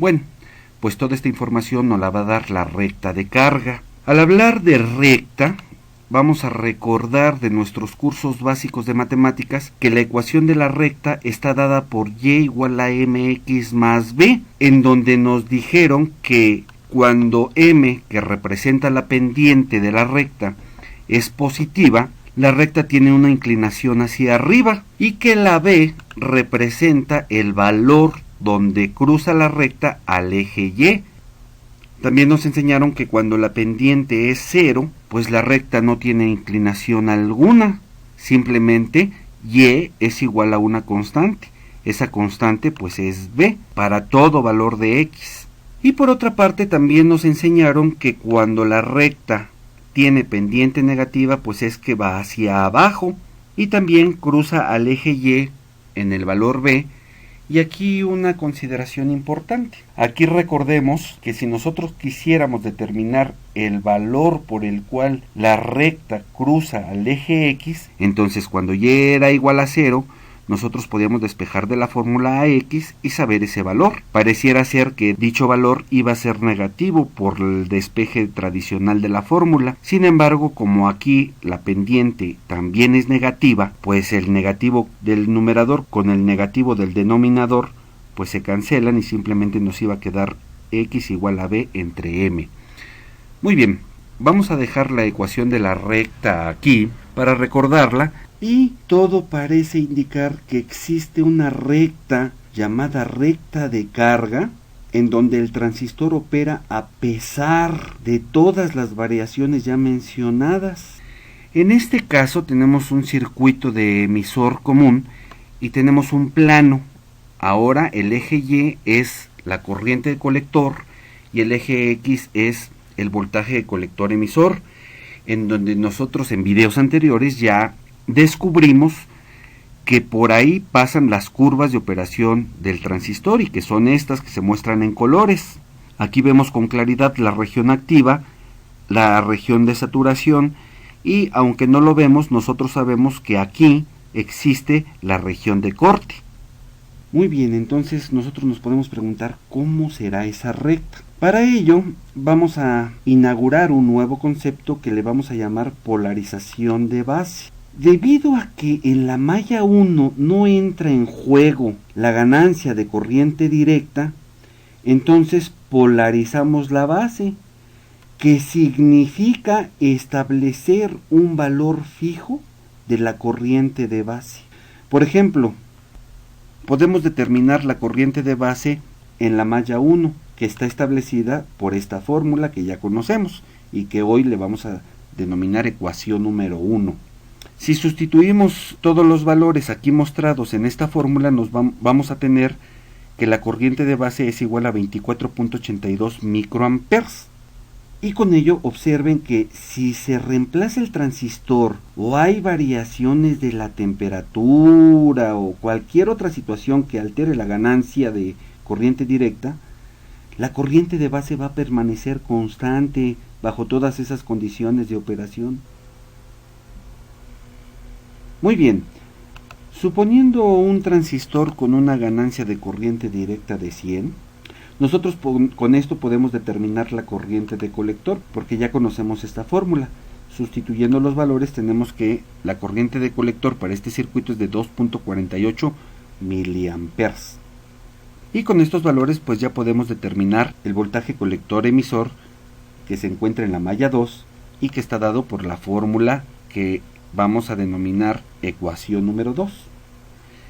Bueno, pues toda esta información nos la va a dar la recta de carga. Al hablar de recta, vamos a recordar de nuestros cursos básicos de matemáticas que la ecuación de la recta está dada por y igual a mx más b, en donde nos dijeron que cuando m, que representa la pendiente de la recta, es positiva, la recta tiene una inclinación hacia arriba y que la b representa el valor donde cruza la recta al eje y. También nos enseñaron que cuando la pendiente es 0, pues la recta no tiene inclinación alguna, simplemente y es igual a una constante. Esa constante pues es b para todo valor de x. Y por otra parte también nos enseñaron que cuando la recta tiene pendiente negativa, pues es que va hacia abajo y también cruza al eje y en el valor b. Y aquí una consideración importante. Aquí recordemos que si nosotros quisiéramos determinar el valor por el cual la recta cruza al eje x, entonces cuando y era igual a 0, nosotros podíamos despejar de la fórmula a x y saber ese valor. Pareciera ser que dicho valor iba a ser negativo por el despeje tradicional de la fórmula. Sin embargo, como aquí la pendiente también es negativa, pues el negativo del numerador con el negativo del denominador pues se cancelan y simplemente nos iba a quedar x igual a b entre m. Muy bien, vamos a dejar la ecuación de la recta aquí para recordarla. Y todo parece indicar que existe una recta llamada recta de carga, en donde el transistor opera a pesar de todas las variaciones ya mencionadas. En este caso tenemos un circuito de emisor común y tenemos un plano. Ahora el eje Y es la corriente de colector y el eje X es el voltaje de colector emisor, en donde nosotros en videos anteriores ya descubrimos que por ahí pasan las curvas de operación del transistor y que son estas que se muestran en colores. Aquí vemos con claridad la región activa, la región de saturación y aunque no lo vemos, nosotros sabemos que aquí existe la región de corte. Muy bien, entonces nosotros nos podemos preguntar cómo será esa recta. Para ello vamos a inaugurar un nuevo concepto que le vamos a llamar polarización de base. Debido a que en la malla 1 no entra en juego la ganancia de corriente directa, entonces polarizamos la base, que significa establecer un valor fijo de la corriente de base. Por ejemplo, podemos determinar la corriente de base en la malla 1, que está establecida por esta fórmula que ya conocemos y que hoy le vamos a denominar ecuación número 1. Si sustituimos todos los valores aquí mostrados en esta fórmula, vamos a tener que la corriente de base es igual a 24.82 microamperes. Y con ello observen que si se reemplaza el transistor o hay variaciones de la temperatura o cualquier otra situación que altere la ganancia de corriente directa, la corriente de base va a permanecer constante bajo todas esas condiciones de operación. Muy bien, suponiendo un transistor con una ganancia de corriente directa de 100, nosotros con esto podemos determinar la corriente de colector, porque ya conocemos esta fórmula. Sustituyendo los valores tenemos que la corriente de colector para este circuito es de 2.48 miliamperes. Y con estos valores pues ya podemos determinar el voltaje colector emisor que se encuentra en la malla 2 y que está dado por la fórmula que vamos a denominar ecuación número 2.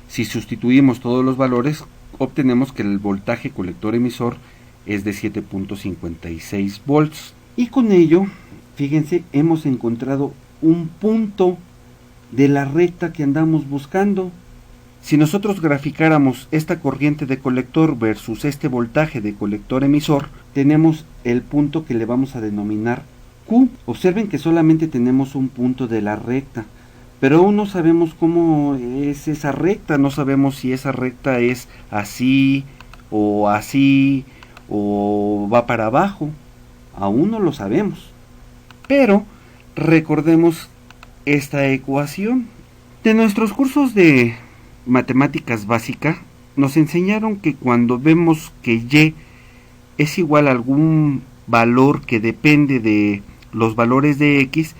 Si sustituimos todos los valores, obtenemos que el voltaje colector emisor es de 7.56 volts. Y con ello, fíjense, hemos encontrado un punto de la recta que andamos buscando. Si nosotros graficáramos esta corriente de colector versus este voltaje de colector emisor, tenemos el punto que le vamos a denominar Q. Observen que solamente tenemos un punto de la recta, pero aún no sabemos cómo es esa recta, no sabemos si esa recta es así o va para abajo, aún no lo sabemos. Pero recordemos esta ecuación. De nuestros cursos de matemáticas básicas nos enseñaron que cuando vemos que Y es igual a algún valor que depende de los valores de X,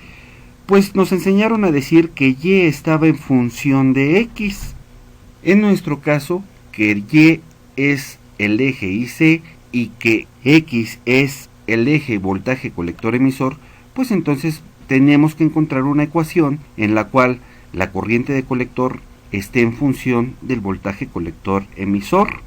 pues nos enseñaron a decir que Y estaba en función de X. En nuestro caso, que Y es el eje IC y que X es el eje voltaje colector emisor, pues entonces tenemos que encontrar una ecuación en la cual la corriente de colector esté en función del voltaje colector emisor.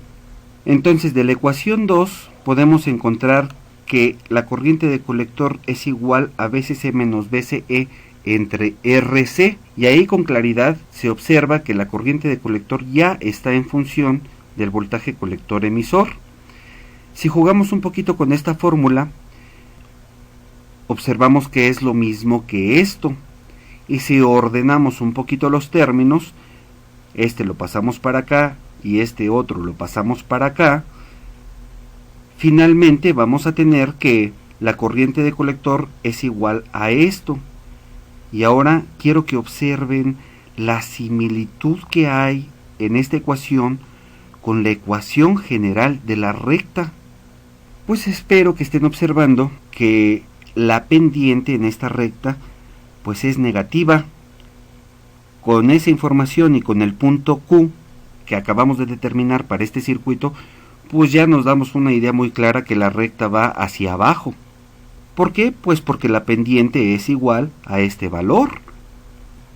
Entonces de la ecuación 2 podemos encontrar que la corriente de colector es igual a VCC menos VCE entre RC, y ahí con claridad se observa que la corriente de colector ya está en función del voltaje colector emisor. Si jugamos un poquito con esta fórmula, observamos que es lo mismo que esto, y si ordenamos un poquito los términos, este lo pasamos para acá y este otro lo pasamos para acá, finalmente vamos a tener que la corriente de colector es igual a esto. Y ahora quiero que observen la similitud que hay en esta ecuación con la ecuación general de la recta. Pues espero que estén observando que la pendiente en esta recta pues es negativa. Con esa información y con el punto Q que acabamos de determinar para este circuito, pues ya nos damos una idea muy clara que la recta va hacia abajo. ¿Por qué? Pues porque la pendiente es igual a este valor.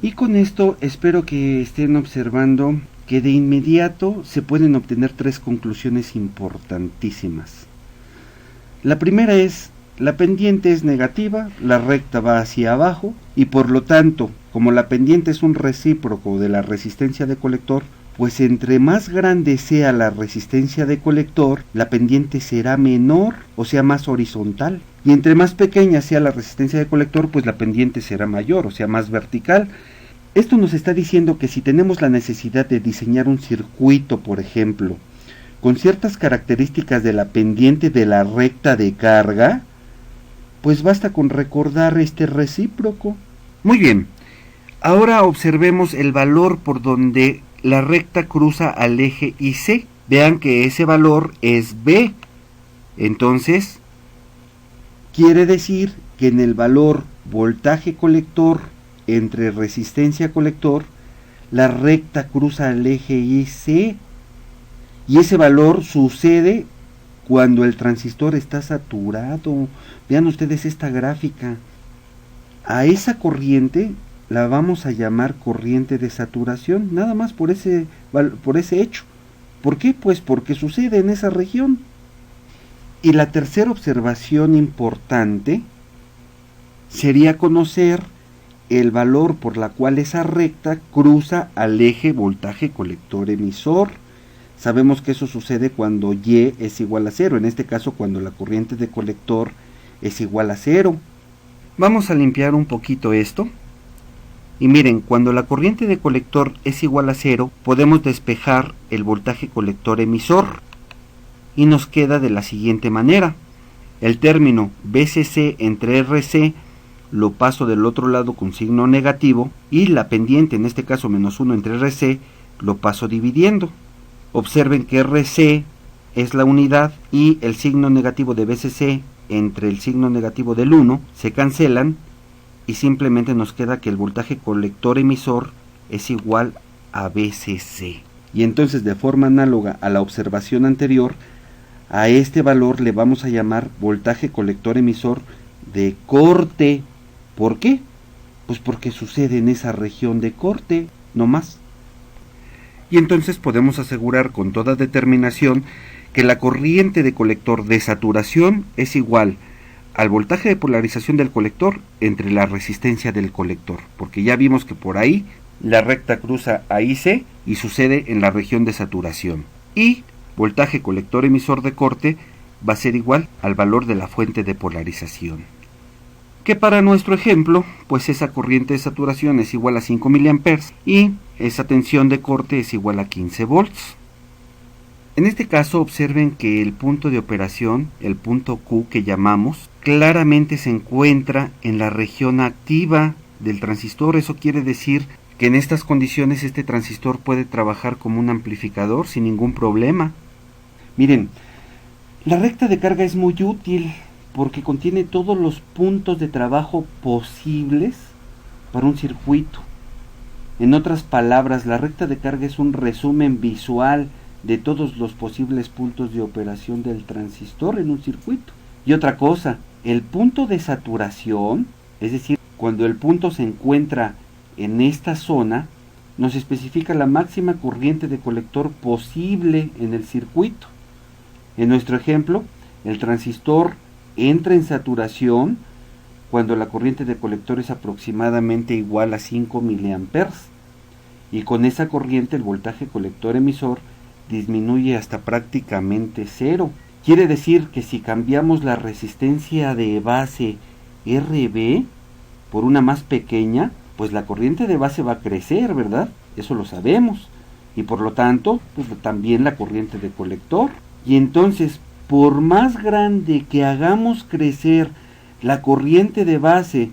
Y con esto espero que estén observando que de inmediato se pueden obtener tres conclusiones importantísimas. La primera es, la pendiente es negativa, la recta va hacia abajo, y por lo tanto, como la pendiente es un recíproco de la resistencia de colector, pues entre más grande sea la resistencia de colector, la pendiente será menor, o sea más horizontal. Y entre más pequeña sea la resistencia de colector, pues la pendiente será mayor, o sea más vertical. Esto nos está diciendo que si tenemos la necesidad de diseñar un circuito, por ejemplo, con ciertas características de la pendiente de la recta de carga, pues basta con recordar este recíproco. Muy bien, ahora observemos el valor por donde la recta cruza al eje IC. Vean que ese valor es B. Entonces, quiere decir que en el valor voltaje colector entre resistencia colector, la recta cruza al eje IC. Y ese valor sucede cuando el transistor está saturado. Vean ustedes esta gráfica. A esa corriente la vamos a llamar corriente de saturación, nada más por ese hecho. ¿Por qué? Pues porque sucede en esa región. Y la tercera observación importante sería conocer el valor por la cual esa recta cruza al eje voltaje colector emisor. Sabemos que eso sucede cuando Y es igual a 0, en este caso cuando la corriente de colector es igual a 0. Vamos a limpiar un poquito esto. Y miren, cuando la corriente de colector es igual a 0, podemos despejar el voltaje colector emisor. Y nos queda de la siguiente manera. El término VCC entre RC lo paso del otro lado con signo negativo, y la pendiente, en este caso menos 1 entre RC, lo paso dividiendo. Observen que RC es la unidad y el signo negativo de VCC entre el signo negativo del 1 se cancelan, y simplemente nos queda que el voltaje colector emisor es igual a VCC. Y entonces, de forma análoga a la observación anterior, a este valor le vamos a llamar voltaje colector emisor de corte. ¿Por qué? Pues porque sucede en esa región de corte, no más. Y entonces podemos asegurar con toda determinación que la corriente de colector de saturación es igual al voltaje de polarización del colector entre la resistencia del colector, porque ya vimos que por ahí la recta cruza a IC y sucede en la región de saturación. Y voltaje colector emisor de corte va a ser igual al valor de la fuente de polarización. Que para nuestro ejemplo, pues esa corriente de saturación es igual a 5 mA y esa tensión de corte es igual a 15 volts. En este caso observen que el punto de operación, el punto Q que llamamos, claramente se encuentra en la región activa del transistor. Eso quiere decir que en estas condiciones este transistor puede trabajar como un amplificador sin ningún problema. Miren, La recta de carga es muy útil porque contiene todos los puntos de trabajo posibles para un circuito. En otras palabras, la recta de carga es un resumen visual de todos los posibles puntos de operación del transistor en un circuito. Y otra cosa, el punto de saturación, es decir, cuando el punto se encuentra en esta zona, nos especifica la máxima corriente de colector posible en el circuito. En nuestro ejemplo, el transistor entra en saturación cuando la corriente de colector es aproximadamente igual a 5 mA, y con esa corriente el voltaje colector emisor disminuye hasta prácticamente cero. Quiere decir que si cambiamos la resistencia de base RB por una más pequeña, pues la corriente de base va a crecer, ¿verdad? Eso lo sabemos. Y por lo tanto, pues también la corriente de colector. Y entonces, por más grande que hagamos crecer la corriente de base,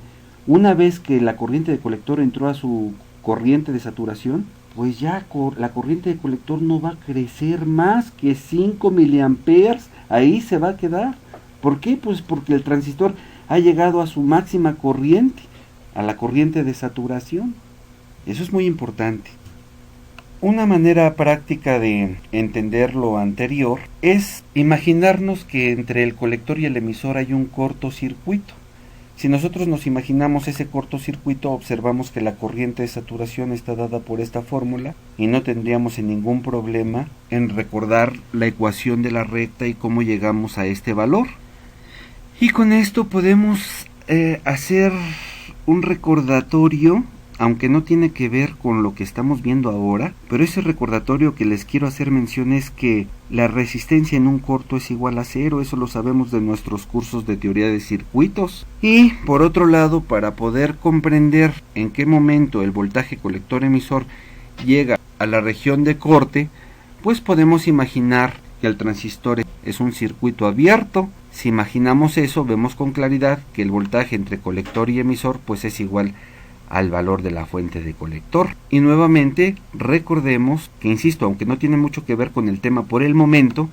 una vez que la corriente de colector entró a su corriente de saturación, pues ya la corriente de colector no va a crecer más que 5 miliamperes, ahí se va a quedar. ¿Por qué? Pues porque el transistor ha llegado a su máxima corriente, a la corriente de saturación. Eso es muy importante. Una manera práctica de entender lo anterior es imaginarnos que entre el colector y el emisor hay un cortocircuito. Si nosotros nos imaginamos ese cortocircuito, observamos que la corriente de saturación está dada por esta fórmula y no tendríamos ningún problema en recordar la ecuación de la recta y cómo llegamos a este valor. Y con esto podemos hacer un recordatorio, aunque no tiene que ver con lo que estamos viendo ahora, pero ese recordatorio que les quiero hacer mención es que la resistencia en un corto es igual a cero. Eso lo sabemos de nuestros cursos de teoría de circuitos. Y por otro lado, para poder comprender en qué momento el voltaje colector emisor llega a la región de corte, pues podemos imaginar que el transistor es un circuito abierto. Si imaginamos eso, vemos con claridad que el voltaje entre colector y emisor pues es igual al valor de la fuente de colector. Y nuevamente recordemos que, insisto, aunque no tiene mucho que ver con el tema por el momento,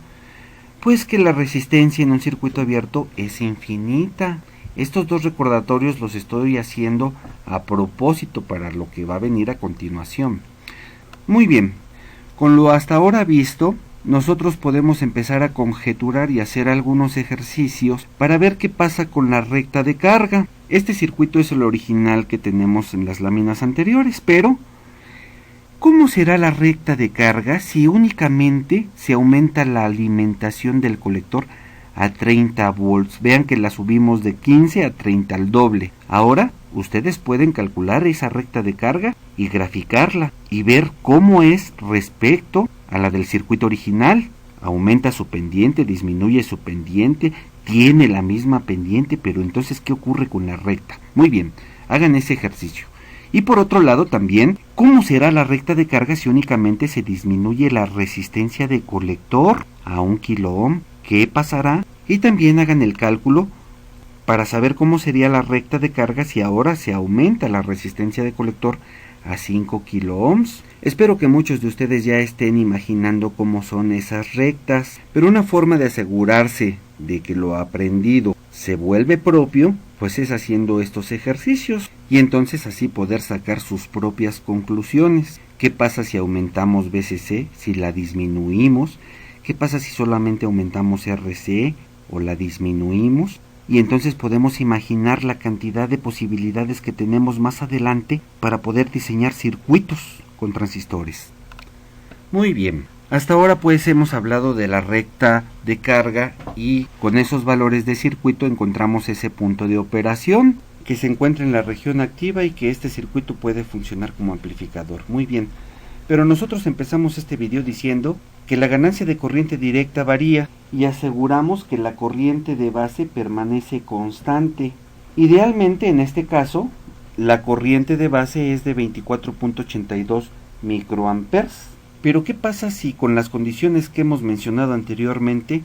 pues que la resistencia en un circuito abierto es infinita. Estos dos recordatorios los estoy haciendo a propósito para lo que va a venir a continuación. Muy bien, con lo hasta ahora visto, nosotros podemos empezar a conjeturar y hacer algunos ejercicios para ver qué pasa con la recta de carga. Este circuito es el original que tenemos en las láminas anteriores, pero ¿cómo será la recta de carga si únicamente se aumenta la alimentación del colector a 30 volts? Vean que la subimos de 15 a 30, al doble. Ahora ustedes pueden calcular esa recta de carga y graficarla y ver cómo es respecto a la del circuito original. Aumenta su pendiente, disminuye su pendiente, tiene la misma pendiente, pero entonces ¿qué ocurre con la recta? Muy bien, hagan ese ejercicio. Y por otro lado también, ¿cómo será la recta de carga si únicamente se disminuye la resistencia de colector a 1 kilo ohm? ¿Qué pasará? Y también hagan el cálculo para saber cómo sería la recta de carga si ahora se aumenta la resistencia de colector a 5 kilo ohms. Espero que muchos de ustedes ya estén imaginando cómo son esas rectas, pero una forma de asegurarse de que lo aprendido se vuelve propio, pues es haciendo estos ejercicios y entonces así poder sacar sus propias conclusiones. ¿Qué pasa si aumentamos BCC, si la disminuimos? ¿Qué pasa si solamente aumentamos RC o la disminuimos? Y entonces podemos imaginar la cantidad de posibilidades que tenemos más adelante para poder diseñar circuitos con transistores. Muy bien, hasta ahora pues hemos hablado de la recta de carga y con esos valores de circuito encontramos ese punto de operación que se encuentra en la región activa y que este circuito puede funcionar como amplificador. Muy bien, pero nosotros empezamos este video diciendo que la ganancia de corriente directa varía y aseguramos que la corriente de base permanece constante. Idealmente en este caso, la corriente de base es de 24.82 microamperes. Pero ¿qué pasa si con las condiciones que hemos mencionado anteriormente,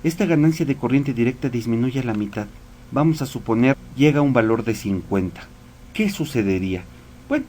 esta ganancia de corriente directa disminuye a la mitad? Vamos a suponer llega a un valor de 50. ¿Qué sucedería? Bueno,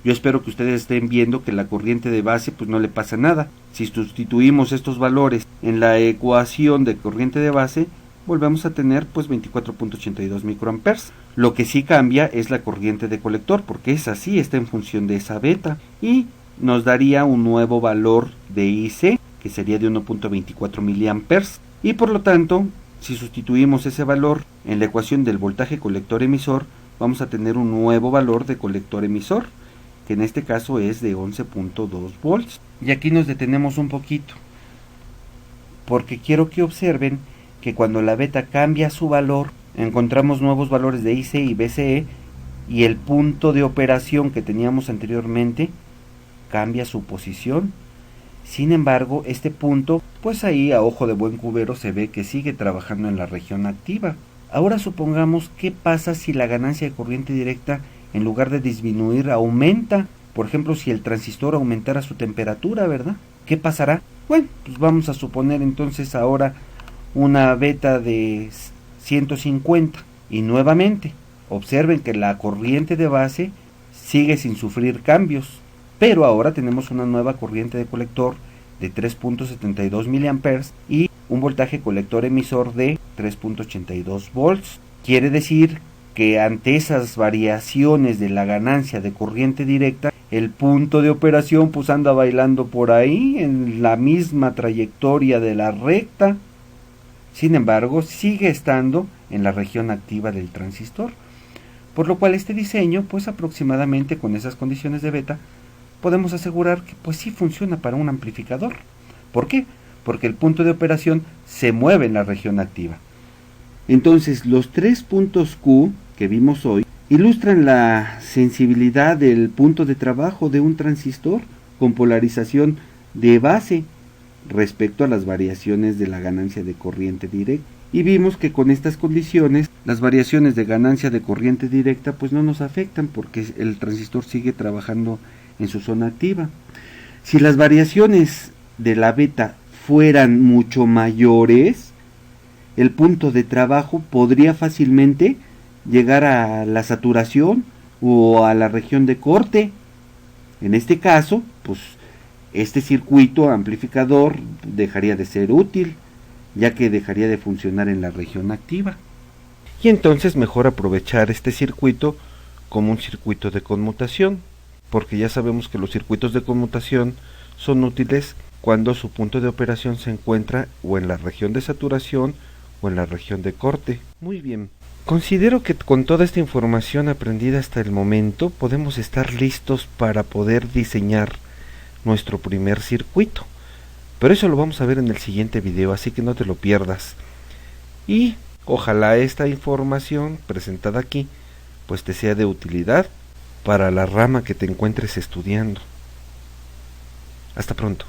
Yo espero que ustedes estén viendo que la corriente de base pues no le pasa nada. Si sustituimos estos valores en la ecuación de corriente de base, volvemos a tener pues 24.82 microamperes. Lo que sí cambia es la corriente de colector, porque esa sí está en función de esa beta, y nos daría un nuevo valor de IC, que sería de 1.24 miliamperes, y por lo tanto, si sustituimos ese valor en la ecuación del voltaje colector emisor, vamos a tener un nuevo valor de colector emisor, que en este caso es de 11.2 volts. Y aquí nos detenemos un poquito, porque quiero que observen que cuando la beta cambia su valor, encontramos nuevos valores de IC y BCE, y el punto de operación que teníamos anteriormente cambia su posición. Sin embargo, este punto, pues ahí a ojo de buen cubero se ve que sigue trabajando en la región activa. Ahora supongamos qué pasa si la ganancia de corriente directa, en lugar de disminuir, aumenta. Por ejemplo, si el transistor aumentara su temperatura, ¿verdad? ¿Qué pasará? Bueno, pues vamos a suponer entonces ahora una beta de 150, y nuevamente observen que la corriente de base sigue sin sufrir cambios, pero ahora tenemos una nueva corriente de colector de 3.72 miliamperes y un voltaje colector emisor de 3.82 volts. Quiere decir que ante esas variaciones de la ganancia de corriente directa, el punto de operación pues anda bailando por ahí en la misma trayectoria de la recta. Sin embargo, sigue estando en la región activa del transistor, por lo cual este diseño, pues aproximadamente con esas condiciones de beta, podemos asegurar que pues sí funciona para un amplificador. ¿Por qué? Porque el punto de operación se mueve en la región activa. Entonces, los 3 puntos Q que vimos hoy ilustran la sensibilidad del punto de trabajo de un transistor con polarización de base respecto a las variaciones de la ganancia de corriente directa. Y vimos que con estas condiciones las variaciones de ganancia de corriente directa pues no nos afectan, porque el transistor sigue trabajando en su zona activa. Si las variaciones de la beta fueran mucho mayores, el punto de trabajo podría fácilmente llegar a la saturación o a la región de corte. En este caso, pues este circuito amplificador dejaría de ser útil, ya que dejaría de funcionar en la región activa. Y entonces mejor aprovechar este circuito como un circuito de conmutación, porque ya sabemos que los circuitos de conmutación son útiles cuando su punto de operación se encuentra o en la región de saturación o en la región de corte. Muy bien. Considero que con toda esta información aprendida hasta el momento podemos estar listos para poder diseñar nuestro primer circuito, pero eso lo vamos a ver en el siguiente video, así que no te lo pierdas. Y ojalá esta información presentada aquí pues te sea de utilidad para la rama que te encuentres estudiando. Hasta pronto.